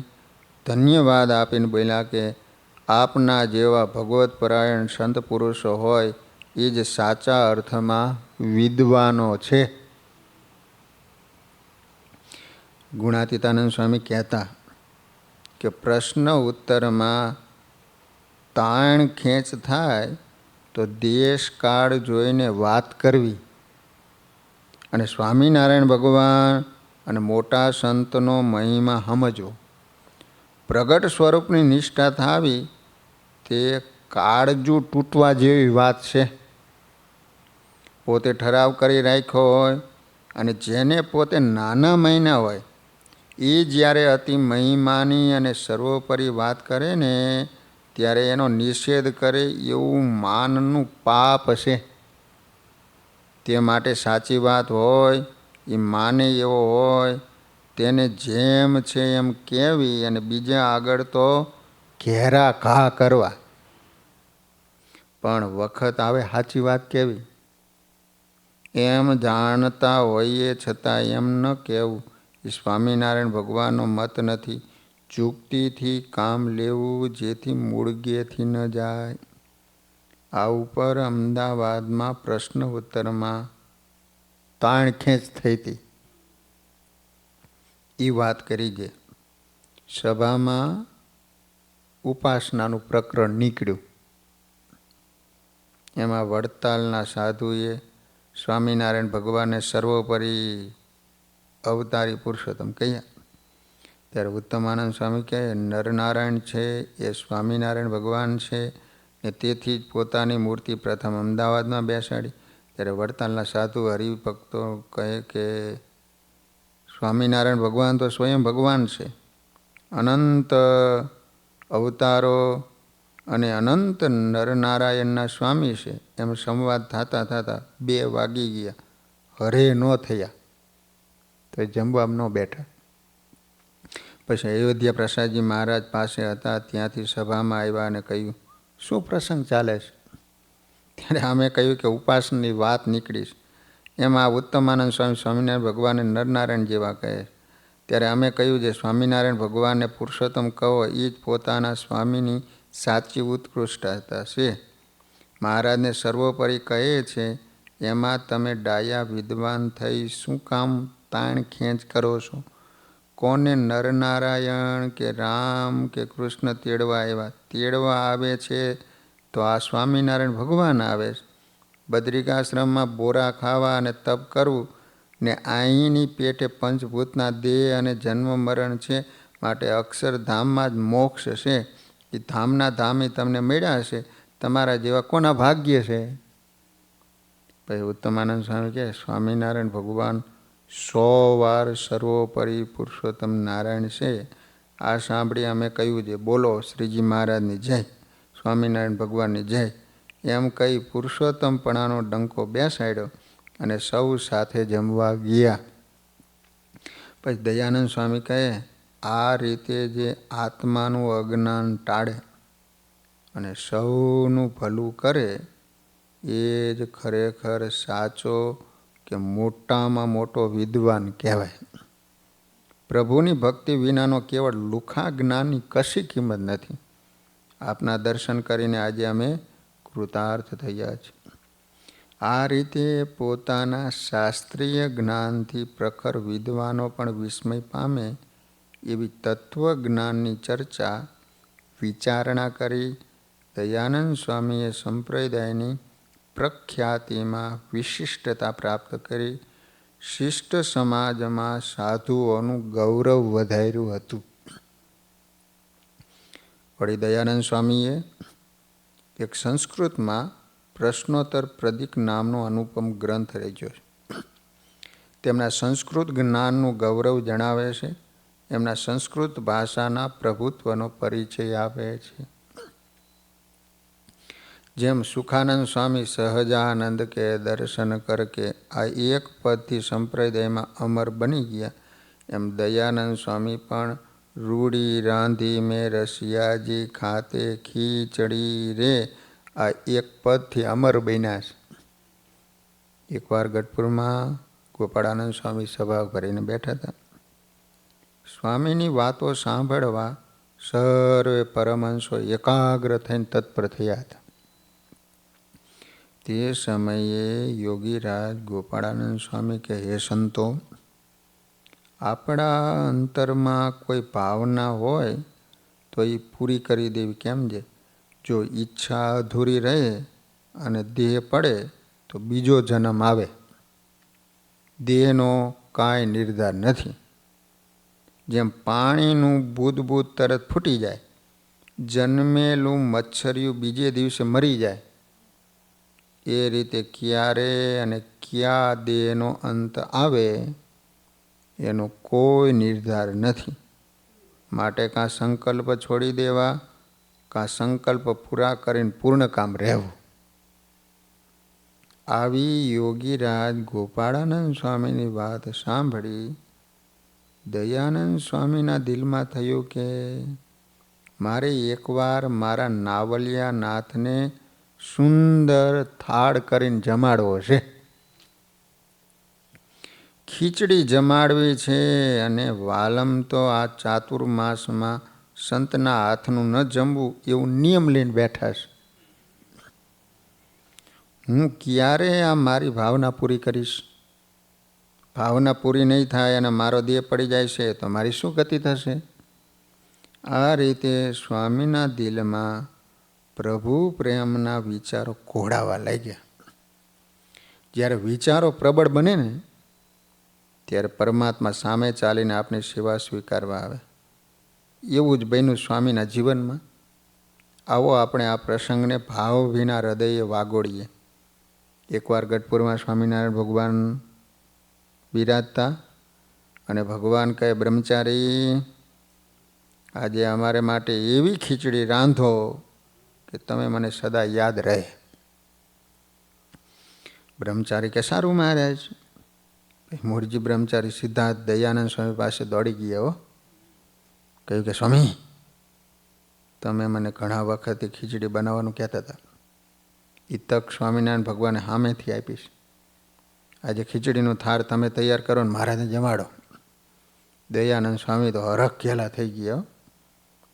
ધન્યવાદ આપીને બોલ્યા કે આપના જેવા ભગવતપરાયણ સંત પુરુષો હોય એ જ સાચા અર્થમાં વિદ્વાનો છે. ગુણાતીતાનંદ સ્વામી કહેતા કે પ્રશ્ન ઉત્તરમાં તાણ ખેંચ થાય તો દેશ કાળ જોઈને વાત કરવી અને સ્વામિનારાયણ ભગવાન અને મોટા સંતનો મહિમા સમજવો. પ્રગટ સ્વરૂપની નિષ્ઠા થાવી તે કાળજું તૂટવા જેવી વાત છે. પોતે ઠરાવ કરી રાખ્યો હોય અને જેને પોતે નાના મહિના હોય એ જ્યારે અતિ મહિમાની અને સર્વોપરી વાત કરે ને ત્યારે એનો નિષેધ કરે એવું માનનું પાપ છે. તે માટે સાચી વાત હોય એ માને એવો હોય તેને જેમ છે એમ કહેવી અને બીજા આગળ તો ઘેરા ઘા કરવા. પણ વખત આવે સાચી વાત કહેવી એમ જાણતા હોઈએ છતાં એમ ન કહેવું એ સ્વામિનારાયણ ભગવાનનો મત નથી. ચૂકતીથી કામ લેવું જેથી મૂળગેથી ન જાય. આ ઉપર અમદાવાદમાં પ્રશ્ન ઉત્તરમાં તાણ ખેંચ થઈ હતી એ વાત કરી છે. સભામાં ઉપાસનાનું પ્રકરણ નીકળ્યું. એમાં વડતાલના સાધુએ સ્વામિનારાયણ ભગવાનને સર્વોપરી અવતારી પુરુષોત્તમ કહ્યા. ત્યારે ઉત્તમાનંદ સ્વામી કહે નરનારાયણ છે એ સ્વામિનારાયણ ભગવાન છે ને તેથી જ પોતાની મૂર્તિ પ્રથમ અમદાવાદમાં બેસાડી. ત્યારે વડતાલના સાધુ હરિભક્તો કહે કે સ્વામિનારાયણ ભગવાન તો સ્વયં ભગવાન છે, અનંત અવતારો અને અનંત નરનારાયણના સ્વામી છે. એમ સંવાદ થતાં થતાં 2 વાગી ગયા. હરે ન થયા તો જમવા ન બેઠા. પછી અયોધ્યા પ્રસાદજી મહારાજ પાસે હતા ત્યાંથી સભામાં આવ્યા અને કહ્યું શું પ્રસંગ ચાલે છે? ત્યારે અમે કહ્યું કે ઉપાસનાની વાત નીકળી છે. એમાં ઉત્તમાનંદ સ્વામી સ્વામિનારાયણ ભગવાનને નરનારાયણ જેવા કહે. ત્યારે અમે કહ્યું છે સ્વામિનારાયણ ભગવાનને પુરુષોત્તમ કહો એ જ પોતાના સ્વામીની સાચી ઉત્કૃષ્ટતા છે. મહારાજને સર્વોપરી કહે છે એમાં તમે ડાયા વિદ્વાન થઈ શું કામ તાણ ખેંચ કરો છો? કોને નરનારાયણ કે રામ કે કૃષ્ણ તેડવા આવ્યા? તેડવા આવે છે તો આ સ્વામિનારાયણ ભગવાન આવે છે. બદ્રિકાશ્રમમાં બોરા ખાવા અને તપ કરવું ને અહીંની પેટે પંચભૂતના દેહ અને જન્મ મરણ છે, માટે અક્ષરધામમાં જ મોક્ષ છે. એ ધામના ધામી તમને મળ્યા છે. તમારા જેવા કોના ભાગ્ય છે? પછી ઉત્તમાનંદ સ્વામી કહે, સ્વામિનારાયણ ભગવાન 100 વાર સર્વોપરી પુરુષોત્તમ નારાયણ છે. આ સાંભળી અમે કહ્યું છે, બોલો શ્રીજી મહારાજની જય, સ્વામિનારાયણ ભગવાનની જય. એમ કહી પુરુષોત્તમપણાનો ડંકો બેસાડ્યો અને સૌ સાથે જમવા ગયા. પછી દયાનંદ સ્વામી કહે, આ રીતે જે આત્માનું અજ્ઞાન ટાળે અને સૌનું ભલું કરે એ જ ખરેખર સાચો કે મોટામાં મોટો વિદ્વાન કહેવાય. પ્રભુની ભક્તિ વિનાનો કેવળ લુખા જ્ઞાનની કશી કિંમત નથી. આપના દર્શન કરીને આજે અમે કૃતાર્થ થયા છે. આ રીતે પોતાના શાસ્ત્રીય જ્ઞાનથી પ્રખર વિદ્વાનો પણ વિસ્મય પામે એવી તત્વજ્ઞાનની ચર્ચા વિચારણા કરી દયાનંદ સ્વામીએ સંપ્રદાયની પ્રખ્યાતિમાં વિશિષ્ટતા પ્રાપ્ત કરી શિષ્ટ સમાજમાં સાધુઓનું ગૌરવ વધાર્યું હતું. વળી દયાનંદ સ્વામીએ એક સંસ્કૃતમાં પ્રશ્નોત્તર પ્રદીક નામનો અનુપમ ગ્રંથ રચ્યો છે. તેમના સંસ્કૃત જ્ઞાનનું ગૌરવ જણાવે છે. એમના સંસ્કૃત ભાષાના પ્રભુત્વનો પરિચય આપે છે. જેમ સુખાનંદ સ્વામી સહજાનંદ કે દર્શન કર કે આ એક પદથી સંપ્રદાયમાં અમર બની ગયા, એમ દયાનંદ સ્વામી પણ રૂડી રાંધી મેં રસિયાજી ખાતે ખીચડી રે આ એક પદથી અમર બન્યા છે. એકવાર ગઢપુરમાં ગોપાળાનંદ સ્વામી સભા ભરીને બેઠા હતા. સ્વામીની વાતો સાંભળવા સર્વે પરમહંસો એકાગ્ર થઈને તત્પર થયા હતા. તે સમયે યોગીરાજ ગોપાળાનંદ સ્વામી કે, હે સંતો, આપણા અંતરમાં કોઈ ભાવના હોય તો એ પૂરી કરી દેવી કેમ છે? જો ઈચ્છા અધૂરી રહે અને દેહ પડે તો બીજો જન્મ આવે. દેહનો કાંઈ નિર્ધાર નથી. જેમ પાણીનું બૂદ તરત ફૂટી જાય, જન્મેલું મચ્છરિયું બીજે દિવસે મરી જાય, એ રીતે ક્યારે અને ક્યાં દેહનો અંત આવે એનો કોઈ નિર્ધાર નથી. માટે કાં સંકલ્પ છોડી દેવા, કાં સંકલ્પ પૂરા કરીને પૂર્ણ કામ રહેવું. આવી યોગીરાજ ગોપાળાનંદ સ્વામીની વાત સાંભળી દયાનંદ સ્વામીના દિલમાં થયું કે મારે એકવાર મારા નાવલિયા નાથને સુંદર થાળ કરીને જમાડવો છે. ખીચડી જમાડવી છે અને વાલમ તો આ ચાતુર્માસમાં સંતના હાથનું ન જમવું એવું નિયમ લઈને બેઠા છે. હું ક્યારે આ મારી ભાવના પૂરી કરીશ? ભાવના પૂરી નહીં થાય અને મારો દેહ પડી જાય છે તો મારી શું ગતિ થશે? આ રીતે સ્વામીના દિલમાં પ્રભુ પ્રેમના વિચારો ઘોડાવા લાગ્યા. જ્યારે વિચારો પ્રબળ બને ને ત્યારે પરમાત્મા સામે ચાલીને આપની સેવા સ્વીકારવા આવે. એવું જ બન્યું સ્વામીના જીવનમાં. આવો આપણે આ પ્રસંગને ભાવ વિના હૃદયે વાગોળીએ. એકવાર ગઢપુરમાં સ્વામિનારાયણ ભગવાન બિરાજતા અને ભગવાન કહે, બ્રહ્મચારી, આજે અમારે માટે એવી ખીચડી રાંધો કે તમે મને સદા યાદ રહે. બ્રહ્મચારી કે સારું મહારાજ. મૂળજી બ્રહ્મચારી સીધા દયાનંદ સ્વામી પાસે દોડી ગયા. કહ્યું કે સ્વામી, તમે મને ઘણા વખતથી ખીચડી બનાવવાનું કહેતા હતા. એ તક સ્વામિનારાયણ ભગવાને સામેથી આપીશ. આજે ખીચડીનું થાળ તમે તૈયાર કરો ને મહારાજને જમાડો. દયાનંદ સ્વામી તો હરખ ઘેલા થઈ ગયા.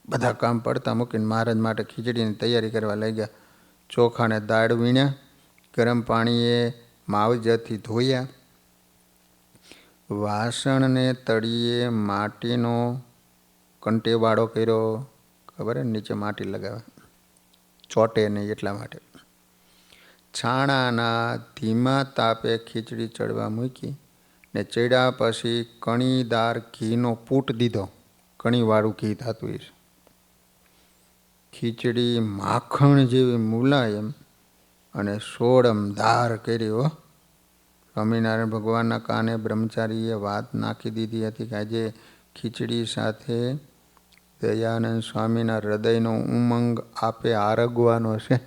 બધા કામ પડતા મૂકીને મહારાજ માટે ખીચડીની તૈયારી કરવા લાગ્યા. ચોખાને દાળ વીણ્યા, ગરમ પાણીએ માવજથી ધોયા, વાસણને તળિયે માટીનો કંટેવાળો કર્યો, ખબર ને નીચે માટી લગાવે ચોટે નહીં એટલા માટે. છાણાના ધીમા તાપે ખીચડી ચડવા મૂકી ને ચડ્યા પછી કણીદાર ઘીનો પૂટ દીધો. કણીવાળું ઘી થતું છે. ખીચડી માખણ જેવી મુલાયમ અને સોડમદાર કરી. હો, સ્વામિનારાયણ ભગવાનના કાને બ્રહ્મચારીએ વાત નાખી દીધી હતી કે આજે ખીચડી સાથે દયાનંદ સ્વામીના હૃદયનો ઉમંગ આપે આરગવાનો છે.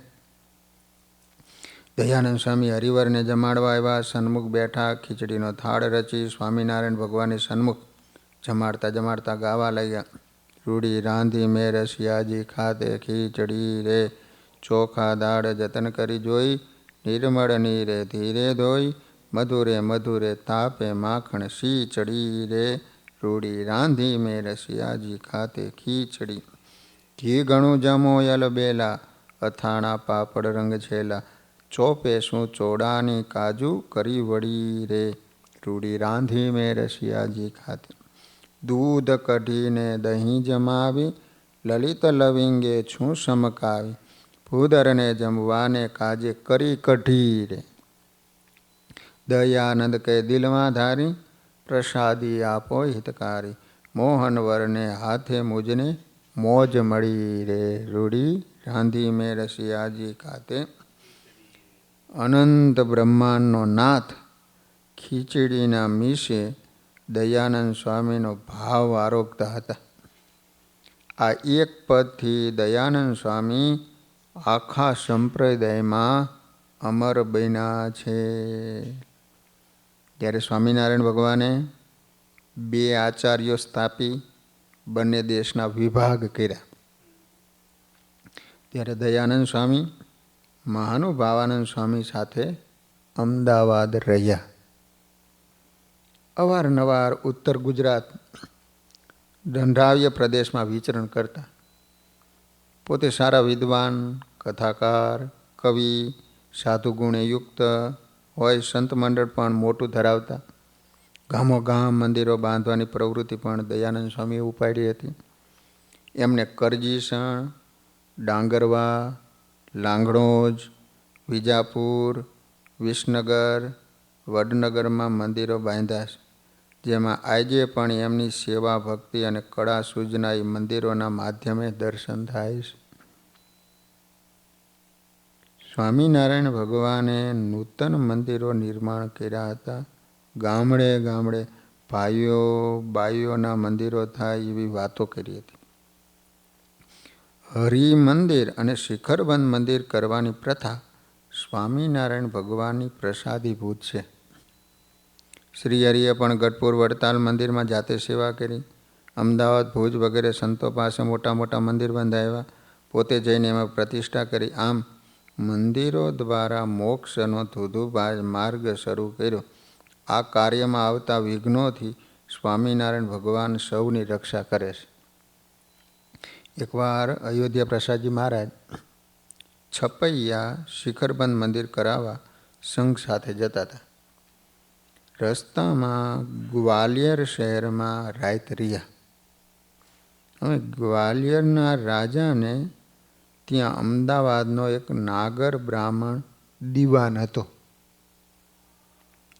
દયાનંદ સ્વામી હરિવરને જમાડવા આવ્યા. સન્મુખ બેઠા, ખીચડીનો થાળ રચી સ્વામિનારાયણ ભગવાનની સન્મુખ જમાડતા જમાડતા ગાવા લાગ્યા. રૂડી રાંધી મેં રસિયાજી ખાતે ખીચડી રે, ચોખા દાળ જતન કરી જોઈ, નિર્મળ નીરે ધીરે ધોઈ, મધુરે મધુરે તાપે માખણ સી ચડી રે, રૂડી રાંધી મેં રસિયાજી ખાતે ખીચડી. ઘી ઘણું જમો યલ બેલા, અથાણા પાપડ રંગ છેલા, ચોપે શું ચોડાની કાજુ કરી વળી રે, રૂડી રાંધી મેં રસિયાજી ખાતે. દૂધ કઢીને દહીં જમાવી, લલિત લવિંગે છું સમકાવી, ભૂદરને જમવાને કાજે કરી કઢી રે, દયાનંદ કે દિલમાં ધારી, પ્રસાદી આપો હિતકારી, મોહનવરને હાથે મુજને મોજ મળી રે, રૂડી રાંધી મેં રસિયાજી ખાતે. અનંત બ્રહ્માંડનો નાથ ખીચડીના મીસે દયાનંદ સ્વામીનો ભાવ આરોગતા હતા. આ એક પદથી દયાનંદ સ્વામી આખા સંપ્રદાયમાં અમર બન્યા છે. ત્યારે સ્વામિનારાયણ ભગવાને 2 આચાર્યો સ્થાપી, બંને દેશના વિભાગ કર્યા. ત્યારે દયાનંદ સ્વામી મહાનુભાવાનંદ સ્વામી સાથે અમદાવાદ રહ્યા. અવારનવાર ઉત્તર ગુજરાત દંડ્રાવ્ય પ્રદેશમાં વિચરણ કરતા. પોતે સારા વિદ્વાન, કથાકાર, કવિ, સાધુ ગુણે યુક્ત હોય, સંત મંડળ પણ મોટું ધરાવતા. ગામોગામ મંદિરો બાંધવાની પ્રવૃત્તિ પણ દયાનંદ સ્વામીએ ઉપાડી હતી. એમને કરજીસણ, ડાંગરવા, લાંગણોજ, વિજાપુર, વિસનગર, વડનગરમાં મંદિરો બાંધ્યા છે, જેમાં આજે પણ એમની સેવા, ભક્તિ અને કળા સૂચના એ મંદિરોના માધ્યમે દર્શન થાય છે. સ્વામિનારાયણ ભગવાને નૂતન મંદિરો નિર્માણ કર્યા હતા. ગામડે ગામડે ભાઈઓ બાઈઓના મંદિરો થાય એવી વાતો કરી હતી. હરિમંદિર અને શિખરબંધ મંદિર કરવાની પ્રથા સ્વામિનારાયણ ભગવાનની પ્રસાદીભૂત છે. શ્રી હરિએ પણ ગઢપુર વડતાલ મંદિરમાં જાતે સેવા કરી. અમદાવાદ, ભુજ વગેરે સંતો પાસે મોટા મોટા મંદિર બંધાવ્યા. પોતે જઈને એમાં પ્રતિષ્ઠા કરી. આમ મંદિરો દ્વારા મોક્ષનો ધુધુભાજ માર્ગ શરૂ કર્યો. આ કાર્યમાં આવતા વિઘ્નોથી સ્વામિનારાયણ ભગવાન સૌની રક્ષા કરે છે. એકવાર અયોધ્યા પ્રસાદજી મહારાજ છપૈયા શિખરબંધ મંદિર કરાવવા સંઘ સાથે જતા હતા. રસ્તામાં ગ્વાલિયર શહેરમાં રાત રહ્યા. હવે ગ્વાલિયરના રાજાને ત્યાં અમદાવાદનો એક નાગર બ્રાહ્મણ દીવાન હતો.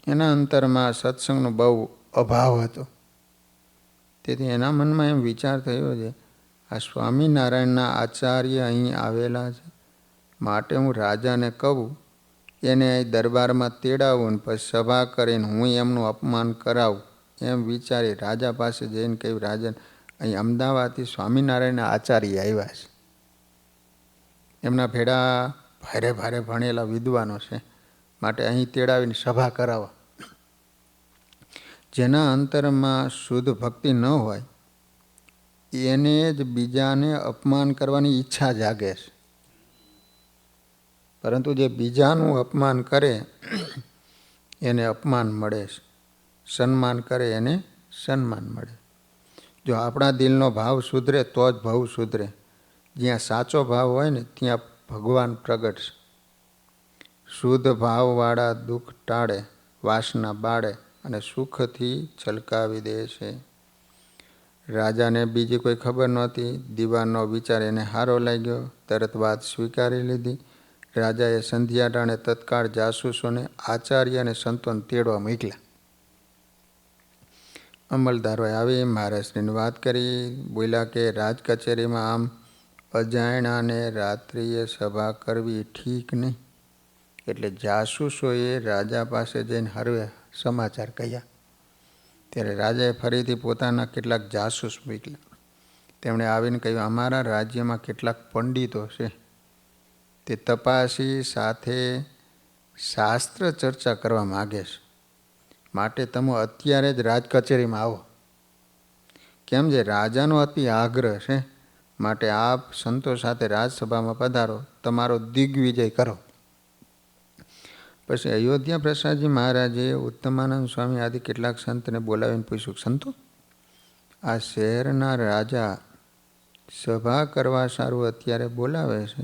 એના અંતરમાં સત્સંગનો બહુ અભાવ હતો. તેથી એના મનમાં એમ વિચાર થયો છે, આ સ્વામિનારાયણના આચાર્ય અહીં આવેલા છે, માટે હું રાજાને કહું, એને અહીં દરબારમાં તેડાવું ને પછી સભા કરીને હું એમનું અપમાન કરાવું. એમ વિચારી રાજા પાસે જઈને કહ્યું, રાજન, અહીં અમદાવાદથી સ્વામિનારાયણના આચાર્ય આવ્યા છે. એમના ભેડા ભારે ભારે ભણેલા વિદ્વાનો છે, માટે અહીં તેડાવીને સભા કરાવવા. જેના અંતરમાં શુદ્ધ ભક્તિ ન હોય એને જ બીજાને અપમાન કરવાની ઈચ્છા જાગે છે. પરંતુ જે બીજાનું અપમાન કરે એને અપમાન મળે છે, સન્માન કરે એને સન્માન મળે. જો આપણા દિલનો ભાવ સુધરે તો જ ભવ સુધરે. જ્યાં સાચો ભાવ હોય ને ત્યાં ભગવાન પ્રગટ છે. શુદ્ધ ભાવવાળા દુઃખ ટાળે, વાસના બાળે અને સુખથી છલકાવી દે છે. રાજાને બીજી કોઈ ખબર નહોતી. દીવાનો વિચાર એને સારો લાગ્યો. તરત વાત સ્વીકારી લીધી. રાજાએ સંધ્યા ટાણે તત્કાળ જાસૂસોને આચાર્ય અને સંતોને તેડવા મોકલ્યા. અમલદારોએ આવી મહારાજશ્રીની વાત કરી. બોલ્યા કે રાજ કચેરીમાં આમ અજાણ્યાને રાત્રિએ સભા કરવી ઠીક નહીં. એટલે જાસૂસોએ રાજા પાસે જઈને હરવે સમાચાર કહ્યા. ત્યારે રાજાએ ફરીથી પોતાના કેટલાક જાસૂસ મોકલ્યા. તેમણે આવીને કહ્યું, અમારા રાજ્યમાં કેટલાક પંડિતો છે, તે તપાસી સાથે શાસ્ત્ર ચર્ચા કરવા માગે છે. માટે તમે અત્યારે જ રાજ કચેરીમાં આવો. કેમ છે, રાજાનો અતિ આગ્રહ છે. માટે આપ સંતો સાથે રાજસભામાં પધારો, તમારો દિગ્વિજય કરો. પછી અયોધ્યા પ્રસાદજી મહારાજે ઉત્તમાનંદ સ્વામી આદિ કેટલાક સંતને બોલાવીને પૂછ્યું, સંતો, આ શહેરના રાજા સભા કરવા સારું અત્યારે બોલાવે છે,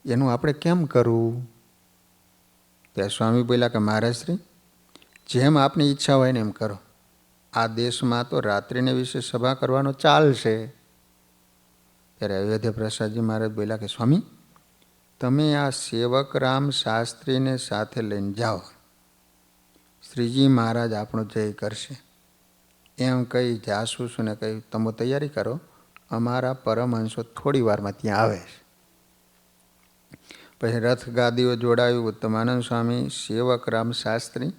એનું આપણે કેમ કરવું? ત્યાં સ્વામી બોલ્યા કે મહારાજશ્રી, જેમ આપની ઈચ્છા હોય ને એમ કરો. આ દેશમાં તો રાત્રિને વિશે સભા કરવાનો ચાલશે. ત્યારે અયોધ્યા પ્રસાદજી મહારાજ બોલ્યા કે સ્વામી, તમે આ સેવક રામ શાસ્ત્રીને સાથે લઈને જાઓ. શ્રીજી મહારાજ આપણો જય કરશે. એમ કહી જાસૂસોને કહ્યું, તમે તૈયારી કરો, અમારા પરમહંસો થોડી વારમાં ત્યાં આવે છે. પછી રથ ગાદીઓ જોડાવી ઉત્તમાનંદ સ્વામી, સેવક રામ શાસ્ત્રી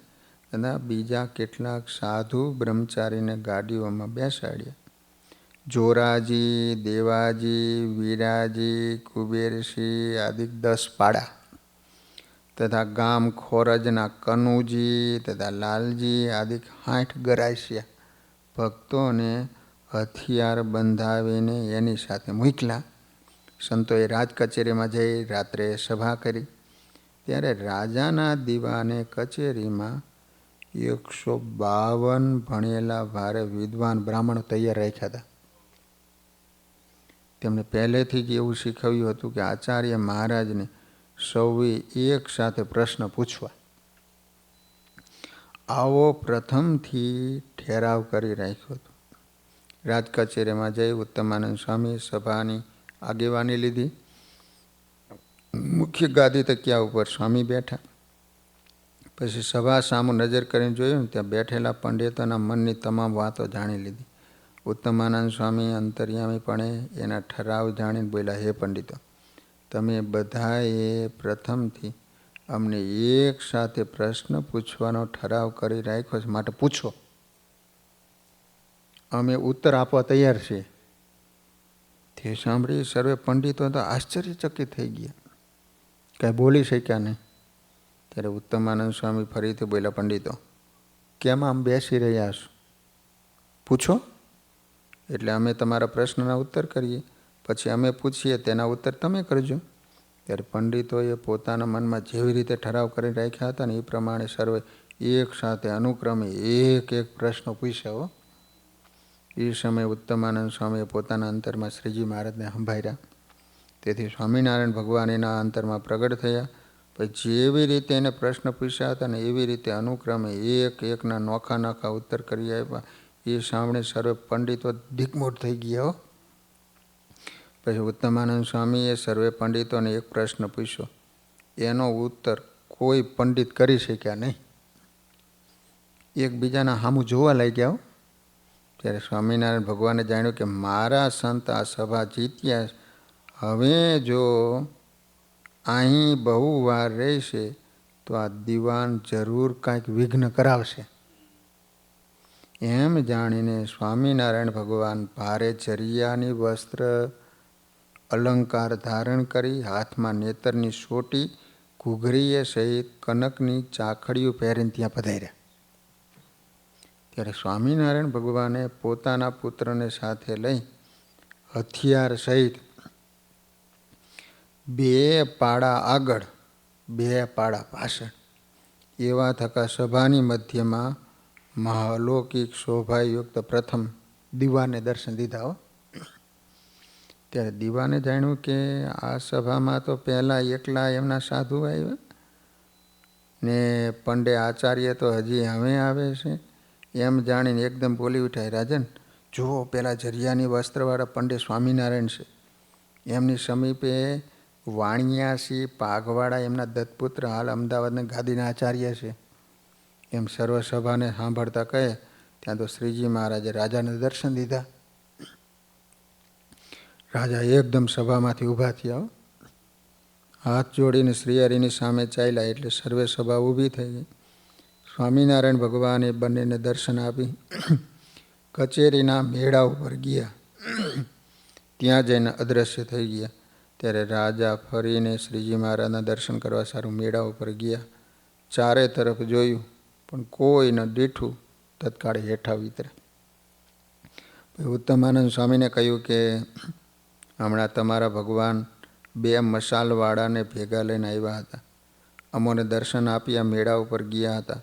અને બીજા કેટલાક સાધુ બ્રહ્મચારીને ગાડીઓમાં બેસાડ્યા. જોરાજી, દેવાજી, વીરાજી, કુબેરસિંહ આદિ 10 પાડા તથા ગામ ખોરજના કનુજી તથા લાલજી આદિ 60 ગરાસિયા ભક્તોને હથિયાર બંધાવીને એની સાથે મોકલ્યા. સંતોએ રાજ કચેરીમાં જઈ રાત્રે સભા કરી. ત્યારે રાજાના દીવાને કચેરીમાં 152 ભણેલા ભારે વિદ્વાન બ્રાહ્મણો તૈયાર રાખ્યા હતા. તેમણે પહેલેથી જ એવું શીખવ્યું હતું કે આચાર્ય મહારાજને સૌએ એક સાથે પ્રશ્ન પૂછવા. આવો પ્રથમથી ઠેરાવ કરી રાખ્યો હતો. રાજ કચેરીમાં જઈ ઉત્તમાનંદ સ્વામી સભાની આગેવાની લીધી. મુખ્ય ગાદી તકિયા ઉપર સ્વામી બેઠા. પછી સભા સામું નજર કરીને જોયું, ત્યાં બેઠેલા પંડિતોના મનની તમામ વાતો જાણી લીધી. ઉત્તમાનંદ સ્વામી અંતર્યામીપણે એના ઠરાવ જાણીને બોલ્યા, હે પંડિતો, તમે બધાએ પ્રથમથી અમને એક સાથે પ્રશ્ન પૂછવાનો ઠરાવ કરી રાખ્યો છે, માટે પૂછો, અમે ઉત્તર આપવા તૈયાર છીએ. તે સાંભળી સર્વે પંડિતો તો આશ્ચર્યચકિત થઈ ગયા, કાંઈ બોલી શક્યા નહીં. ત્યારે ઉત્તમાનંદ સ્વામી ફરીથી બોલ્યા, પંડિતો, કેમ આમ બેસી રહ્યા છો? પૂછો, એટલે અમે તમારા પ્રશ્નના ઉત્તર કરીએ, પછી અમે પૂછીએ તેના ઉત્તર તમે કરજો. ત્યારે પંડિતોએ પોતાના મનમાં જેવી રીતે ઠરાવ કરી રાખ્યા હતા ને એ પ્રમાણે સર્વે એક સાથે અનુક્રમે એક એક પ્રશ્નો પૂછ્યા. એ સમયે ઉત્તમાનંદ સ્વામીએ પોતાના અંતરમાં શ્રીજી મહારાજને સંભાળ્યા. તેથી સ્વામિનારાયણ ભગવાન એના અંતરમાં પ્રગટ થયા. પછી જેવી રીતે એને પ્રશ્ન પૂછ્યા હતા ને એવી રીતે અનુક્રમે એક એકના નોખા નોખા ઉત્તર કરી આપ્યા. એ સાંભળે સર્વે પંડિતો દિગ્મૂઢ થઈ ગયા. પછી ઉત્તમાનંદ સ્વામીએ સર્વે પંડિતોને એક પ્રશ્ન પૂછ્યો. એનો ઉત્તર કોઈ પંડિત કરી શક્યા નહીં. એકબીજાના સામું જોવા લાગ્યા. ત્યારે સ્વામિનારાયણ ભગવાને જાણ્યું કે મારા સંત આ સભા જીત્યા, હવે જો અહીં બહુ વાર રહેશે તો આ દીવાન જરૂર કાંઈક વિઘ્ન કરાવશે. એમ જાણીને સ્વામિનારાયણ ભગવાન ભારે ચરિયાની વસ્ત્ર અલંકાર ધારણ કરી, હાથમાં નેતરની સોટી, ઘૂઘરીએ સહિત કનકની ચાખડીઓ પહેરીને ત્યાં પધાર્યા. ત્યારે સ્વામિનારાયણ ભગવાને પોતાના પુત્રને સાથે લઈ હથિયાર સહિત 2 પાડા આગળ 2 પાડા પાછળ એવા થકા સભાની મધ્યમાં મહાલૌકિક શોભાયુક્ત પ્રથમ દીવાને દર્શન દીધા. ત્યારે દીવાને જાણ્યું કે આ સભામાં તો પહેલાં એકલા એમના સાધુ આવ્યા, ને પંડે આચાર્ય તો હજી હવે આવે છે એમ જાણીને એકદમ બોલી ઉઠાય, રાજન જુઓ પેલા જરિયાની વસ્ત્રવાળા પંડે સ્વામિનારાયણ છે. એમની સમીપે વાણિયાસી પાઘવાળા એમના દત્તપુત્ર હાલ અમદાવાદના ગાદીના આચાર્ય છે. એમ સર્વસભાને સાંભળતા કહે ત્યાં તો શ્રીજી મહારાજે રાજાને દર્શન દીધા. રાજા એકદમ સભામાંથી ઊભા થયા, હાથ જોડીને શ્રીહરિની સામે ચાલ્યા એટલે સર્વે સભા ઊભી થઈ ગઈ. સ્વામિનારાયણ ભગવાને બંનેને દર્શન આપી કચેરીના મેળા ઉપર ગયા. ત્યાં જઈને અદૃશ્ય થઈ ગયા. ત્યારે રાજા ફરીને શ્રીજી મહારાજના દર્શન કરવા સારું મેળા ઉપર ગયા. ચારે તરફ જોયું પણ કોઈ ન દીઠું. તત્કાળે હેઠા વિતરે. ઉત્તમાનંદ સ્વામીને કહ્યું કે હમણાં તમારા ભગવાન 2 મશાલવાળાને ભેગા લઈને આવ્યા હતા. અમોને દર્શન આપી આ મેળા ઉપર ગયા હતા,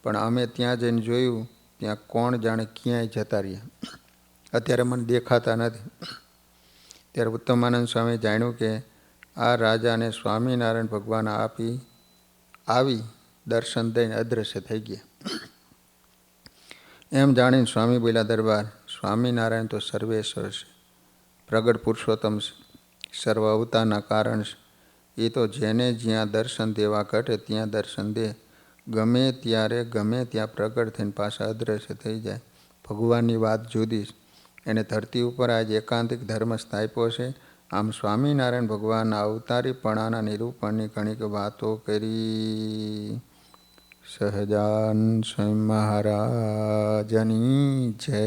પણ અમે ત્યાં જઈને જોયું ત્યાં કોણ જાણે ક્યાંય જતા રહ્યા. અત્યારે મને દેખાતા નથી. ત્યારે ઉત્તમાનંદ સ્વામી જાણ્યું કે આ રાજાને સ્વામિનારાયણ ભગવાન આવી દર્શન દઈને અદૃશ્ય થઈ ગયા. એમ જાણીને સ્વામી બોલ્યા, દરબાર સ્વામિનારાયણ તો સર્વેશ્વર છે, પ્રગટ પુરુષોત્તમ છે, સર્વ અવતારના કારણ છે. એ તો જેને જ્યાં દર્શન દેવા ઘટે ત્યાં દર્શન દે, ગમે ત્યારે ગમે ત્યાં પ્રગટ થઈને પાછા અદૃશ્ય થઈ જાય. ભગવાનની વાત જુદી છે. એને ધરતી ઉપર આજે એકાંતિક ધર્મ સ્થાપ્યો છે. આમ સ્વામિનારાયણ ભગવાનના અવતારીપણાના નિરૂપણની ઘણીક વાતો કરી. સહજાન સ્વામી મહારાજની જય.